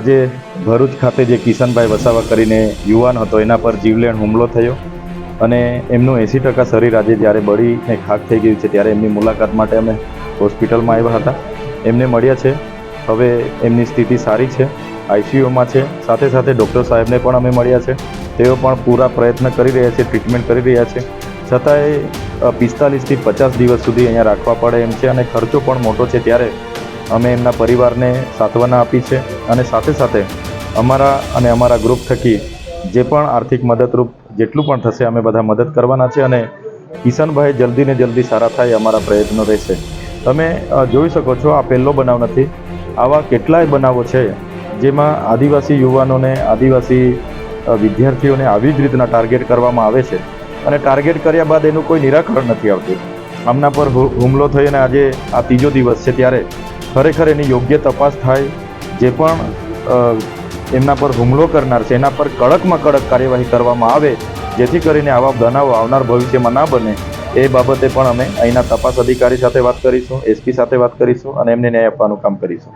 આજે ભરૂચ ખાતે જે કિશનભાઈ વસાવા કરીને યુવાન હતો એના પર જીવલેણ હુમલો થયો અને એમનું 80% શરીર આજે જ્યારે બળીને ખાક થઈ ગયું છે ત્યારે એમની મુલાકાત માટે અમે હોસ્પિટલમાં આવ્યા હતા. એમને મળ્યા છે. હવે એમની સ્થિતિ સારી છે, આઈસીયુમાં છે. સાથે સાથે ડૉક્ટર સાહેબને પણ અમે મળ્યા છે. તેઓ પણ પૂરા પ્રયત્ન કરી રહ્યા છે, ટ્રીટમેન્ટ કરી રહ્યા છે. છતાંય 45 થી 50 દિવસ સુધી અહીંયા રાખવા પડે એમ છે અને ખર્ચો પણ મોટો છે. ત્યારે અમે એમના પરિવારને સાંત્વના આપી છે અને સાથે સાથે અમારા ગ્રુપ થકી જે પણ આર્થિક મદદરૂપ જેટલું પણ થશે અમે બધા મદદ કરવાના છે અને કિશનભાઈ જલ્દી ને જલ્દી સારા થાય અમારા પ્રયત્નો રહેશે. તમે જોઈ શકો છો, આ પહેલો બનાવ નથી. આવા કેટલાય બનાવો છે જેમાં આદિવાસી યુવાનોને, આદિવાસી વિદ્યાર્થીઓને આવી જ રીતના ટાર્ગેટ કરવામાં આવે છે અને ટાર્ગેટ કર્યા બાદ એનું કોઈ નિરાકરણ નથી આવતું. આમના પર હુમલો થઈ અને આજે આ ત્રીજો દિવસ છે ત્યારે ખરેખર એની યોગ્ય તપાસ થાય. જે પણ એમના પર હુમલો કરનાર છે એના પર કડકમાં કડક કાર્યવાહી કરવામાં આવે, જેથી કરીને આવા બનાવો આવનાર ભવિષ્યમાં ના બને. એ બાબતે પણ અમે અહીંના તપાસ અધિકારી સાથે વાત કરીશું, એસપી સાથે વાત કરીશું અને એમને ન્યાય આપવાનું કામ કરીશું.